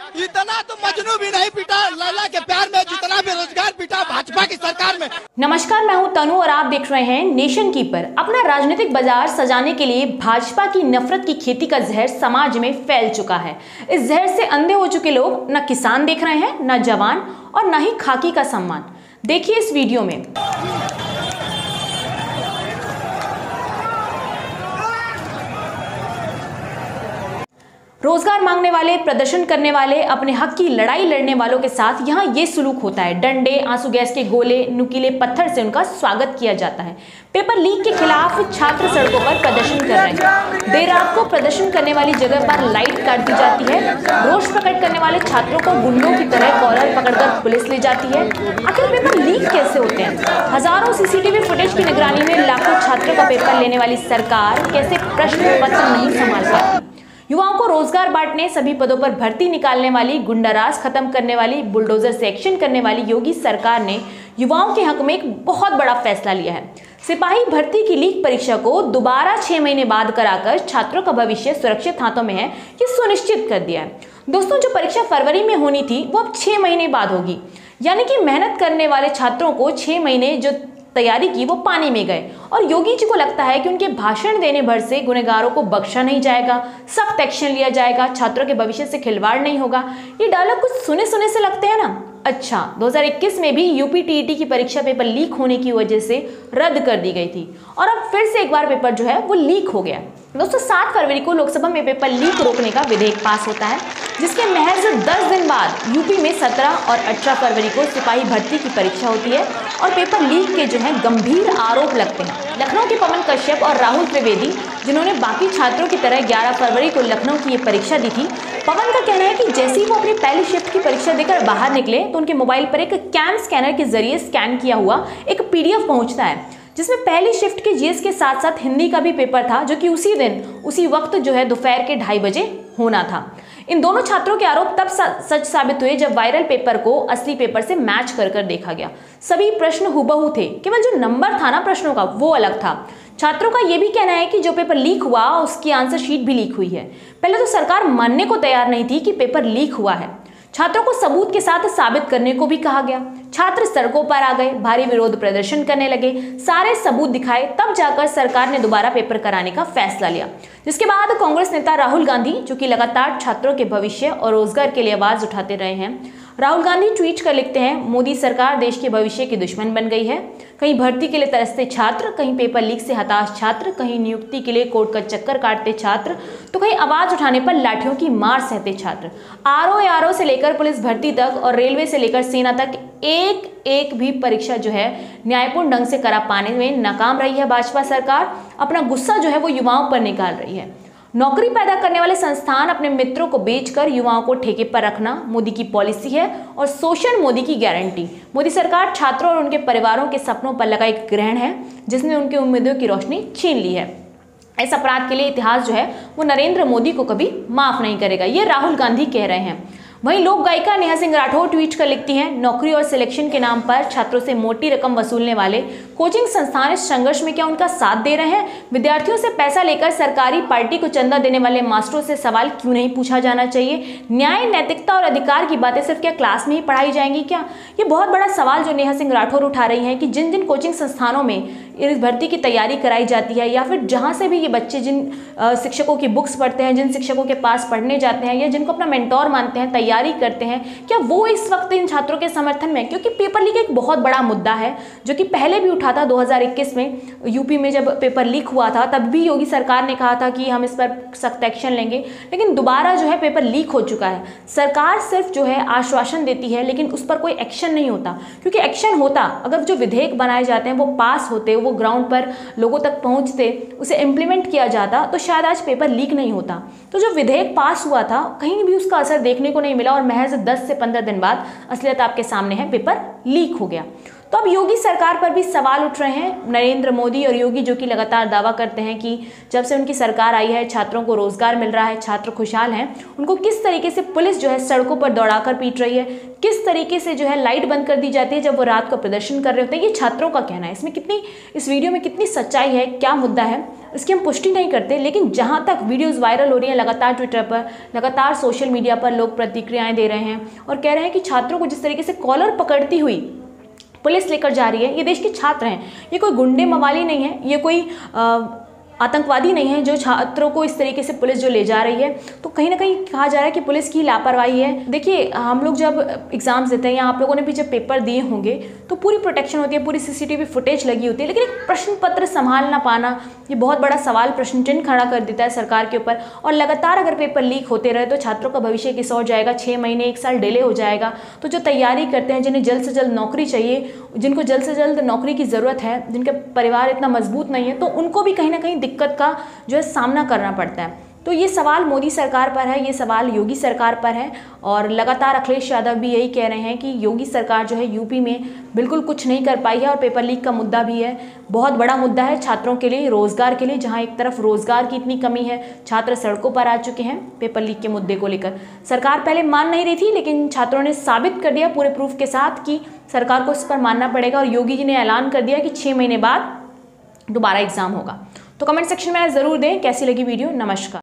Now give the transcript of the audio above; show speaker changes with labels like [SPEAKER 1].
[SPEAKER 1] इतना तो मजनू भी नहीं पीटा लैला के प्यार में जितना बेरोजगार पीटा भाजपा की सरकार में।
[SPEAKER 2] नमस्कार, मैं हूं तनु और आप देख रहे हैं नेशन कीपर। अपना राजनीतिक बाजार सजाने के लिए भाजपा की नफरत की खेती का जहर समाज में फैल चुका है। इस जहर से अंधे हो चुके लोग न किसान देख रहे हैं, न जवान और न ही खाकी का सम्मान। देखिए इस वीडियो में। रोजगार मांगने वाले, प्रदर्शन करने वाले, अपने हक की लड़ाई लड़ने वालों के साथ यहाँ ये सुलूक होता है। डंडे, आंसू गैस के गोले, नुकीले पत्थर से उनका स्वागत किया जाता है। पेपर लीक के खिलाफ छात्र सड़कों पर प्रदर्शन कर रहे हैं। देर रात को प्रदर्शन करने वाली जगह पर लाइट काट दी जाती है। रोष प्रकट करने वाले छात्रों को गुंडों की तरह कॉलर पकड़कर पुलिस ले जाती है। आखिर पेपर लीक कैसे होते हैं? हजारों सीसीटीवी फुटेज की निगरानी में लाखों छात्रों का पेपर लेने वाली सरकार कैसे प्रश्न पत्र नहीं संभाल पाती? युवाओं को रोजगार बांटने, सभी पदों पर भर्ती निकालने वाली, गुंडाराज खत्म करने वाली, बुलडोजर से एक्शन करने वाली योगी सरकार ने युवाओं के हक में एक बहुत बड़ा फैसला लिया है। सिपाही भर्ती की लीक परीक्षा को दोबारा 6 महीने बाद कराकर छात्रों का भविष्य सुरक्षित हाथों में है, ये सुनिश्चित कर दिया है। दोस्तों, जो परीक्षा फरवरी में होनी थी वो अब 6 महीने बाद होगी। यानी कि मेहनत करने वाले छात्रों को 6 महीने जो तैयारी की वो पानी में गए। और योगी जी को लगता है कि उनके भाषण देने भर से गुनहगारों को बख्शा नहीं जाएगा, सख्त एक्शन लिया जाएगा, छात्रों के भविष्य से खिलवाड़ नहीं होगा। ये डायलॉग कुछ सुने सुने से लगते हैं ना। अच्छा, 2021 में भी यूपी टीईटी की परीक्षा पेपर लीक होने की वजह से रद्द कर दी गई थी और अब फिर से एक बार पेपर जो है वो लीक हो गया। दोस्तों, 7 फरवरी को लोकसभा में पेपर लीक रोकने का विधेयक पास होता है, जिसके महज 10 दिन बाद यूपी में 17 और 18 फरवरी को सिपाही भर्ती की परीक्षा होती है और पेपर लीक के जो है गंभीर आरोप लगते हैं। लखनऊ के पवन कश्यप और राहुल त्रिवेदी, जिन्होंने बाकी छात्रों की तरह 11 फरवरी को लखनऊ की ये परीक्षा दी थी, पवन का कहना है कि जैसे ही वो अपनी पहली शिफ्ट की परीक्षा देकर बाहर निकले तो उनके मोबाइल पर एक कैम स्कैनर के जरिए स्कैन किया हुआ एक PDF पहुंचता है, जिसमें पहली शिफ्ट के GS के साथ साथ हिंदी का भी पेपर था, जो कि उसी दिन उसी वक्त जो है दोपहर के 2:30 बजे होना था। इन दोनों छात्रों के आरोप तब सच साबित हुए जब वायरल पेपर को असली पेपर से मैच कर देखा गया। सभी प्रश्न हुबहू थे, केवल जो नंबर था ना प्रश्नों का वो अलग था। छात्रों का यह भी कहना है कि जो पेपर लीक हुआ उसकी आंसर शीट भी लीक हुई है। पहले तो सरकार मानने को तैयार नहीं थी कि पेपर लीक हुआ है। छात्रों को सबूत के साथ साबित करने को भी कहा गया। छात्र सड़कों पर आ गए, भारी विरोध प्रदर्शन करने लगे, सारे सबूत दिखाए, तब जाकर सरकार ने दोबारा पेपर कराने का फैसला लिया। जिसके बाद कांग्रेस नेता राहुल गांधी, जो कि लगातार छात्रों के भविष्य और रोजगार के लिए आवाज उठाते रहे हैं, राहुल गांधी ट्वीट कर लिखते हैं, मोदी सरकार देश के भविष्य की दुश्मन बन गई है। कहीं भर्ती के लिए तरसते छात्र, कहीं पेपर लीक से हताश छात्र, कहीं नियुक्ति के लिए कोर्ट का चक्कर काटते छात्र, तो कहीं आवाज उठाने पर लाठियों की मार सहते छात्र। आरओ से लेकर पुलिस भर्ती तक और रेलवे से लेकर सेना तक एक भी परीक्षा जो है न्यायपूर्ण ढंग से करा पाने में नाकाम रही है भाजपा सरकार। अपना गुस्सा जो है वो युवाओं पर निकाल रही है। नौकरी पैदा करने वाले संस्थान अपने मित्रों को बेचकर युवाओं को ठेके पर रखना मोदी की पॉलिसी है और शोषण मोदी की गारंटी। मोदी सरकार छात्रों और उनके परिवारों के सपनों पर लगा एक ग्रहण है, जिसने उनकी उम्मीदों की रोशनी छीन ली है। इस अपराध के लिए इतिहास जो है वो नरेंद्र मोदी को कभी माफ नहीं करेगा, ये राहुल गांधी कह रहे हैं। वहीं लोक गायिका नेहा सिंह राठौर ट्वीट कर लिखती हैं, नौकरी और सिलेक्शन के नाम पर छात्रों से मोटी रकम वसूलने वाले कोचिंग संस्थान इस संघर्ष में क्या उनका साथ दे रहे हैं? विद्यार्थियों से पैसा लेकर सरकारी पार्टी को चंदा देने वाले मास्टरों से सवाल क्यों नहीं पूछा जाना चाहिए? न्याय, नैतिकता और अधिकार की बातें सिर्फ क्या क्लास में ही पढ़ाई जाएंगी क्या? ये बहुत बड़ा सवाल जो नेहा सिंह राठौर उठा रही हैं कि जिन जिन कोचिंग संस्थानों में इस भर्ती की तैयारी कराई जाती है, या फिर जहाँ से भी ये बच्चे जिन शिक्षकों की बुक्स पढ़ते हैं, जिन शिक्षकों के पास पढ़ने जाते हैं या जिनको अपना मेंटोर मानते हैं, तैयारी करते हैं, क्या वो इस वक्त इन छात्रों के समर्थन में? क्योंकि पेपर लीक एक बहुत बड़ा मुद्दा है जो कि पहले भी उठा था। 2021 में यूपी में जब पेपर लीक हुआ था तब भी योगी सरकार ने कहा था कि हम इस पर सख्त एक्शन लेंगे, लेकिन दोबारा जो है पेपर लीक हो चुका है। सरकार सिर्फ जो है आश्वासन देती है लेकिन उस पर कोई एक्शन नहीं होता, क्योंकि एक्शन होता, अगर जो विधेयक बनाए जाते हैं वो पास होते, वो ग्राउंड पर लोगों तक पहुंचते, उसे इम्प्लीमेंट किया जाता, तो शायद आज पेपर लीक नहीं होता। तो जो विधेयक पास हुआ था कहीं भी उसका असर देखने को नहीं मिला और महज 10 से 15 दिन बाद असलियत आपके सामने है, पेपर लीक हो गया। तो अब योगी सरकार पर भी सवाल उठ रहे हैं। नरेंद्र मोदी और योगी जो कि लगातार दावा करते हैं कि जब से उनकी सरकार आई है छात्रों को रोजगार मिल रहा है, छात्र खुशहाल हैं, उनको किस तरीके से पुलिस जो है सड़कों पर दौड़ाकर पीट रही है, किस तरीके से जो है लाइट बंद कर दी जाती है जब वो रात को प्रदर्शन कर रहे होते हैं, ये छात्रों का कहना है। इस वीडियो में कितनी सच्चाई है, क्या मुद्दा है, इसकी हम पुष्टि नहीं करते, लेकिन जहां तक वीडियोस वायरल हो रही हैं लगातार ट्विटर पर, लगातार सोशल मीडिया पर लोग प्रतिक्रियाएं दे रहे हैं और कह रहे हैं कि छात्रों को जिस तरीके से कॉलर पकड़ती हुई पुलिस लेकर जा रही है, ये देश के छात्र हैं, ये कोई गुंडे मवाली नहीं है, ये कोई आतंकवादी नहीं है जो छात्रों को इस तरीके से पुलिस जो ले जा रही है। तो कहीं ना कहीं कहा जा रहा है कि पुलिस की लापरवाही है। देखिए, हम लोग जब एग्जाम्स देते हैं या आप लोगों ने भी जब पेपर दिए होंगे तो पूरी प्रोटेक्शन होती है, पूरी सीसीटीवी फुटेज लगी होती है, लेकिन एक प्रश्न पत्र संभाल ना पाना ये बहुत बड़ा सवाल, प्रश्न चिन्ह खड़ा कर देता है सरकार के ऊपर। और लगातार अगर पेपर लीक होते रहे तो छात्रों का भविष्य किस ओर जाएगा, 6 महीने 1 साल डिले हो जाएगा। तो जो तैयारी करते हैं, जिन्हें जल्द से जल्द नौकरी चाहिए, जिनको जल्द से जल्द नौकरी की ज़रूरत है, जिनका परिवार इतना मजबूत नहीं है, तो उनको भी कहीं ना कहीं दिक्कत का जो है सामना करना पड़ता है। तो ये सवाल मोदी सरकार पर है, ये सवाल योगी सरकार पर है और लगातार अखिलेश यादव भी यही कह रहे हैं कि योगी सरकार जो है यूपी में बिल्कुल कुछ नहीं कर पाई है। और पेपर लीक का मुद्दा भी है, बहुत बड़ा मुद्दा है छात्रों के लिए, रोजगार के लिए, जहां एक तरफ रोजगार की इतनी कमी है, छात्र सड़कों पर आ चुके हैं पेपर लीक के मुद्दे को लेकर। सरकार पहले मान नहीं रही थी, लेकिन छात्रों ने साबित कर दिया पूरे प्रूफ के साथ कि सरकार को इस पर मानना पड़ेगा। और योगी जी ने ऐलान कर दिया कि 6 महीने बाद दोबारा एग्जाम होगा। तो कमेंट सेक्शन में ज़रूर दें कैसी लगी वीडियो। नमस्कार।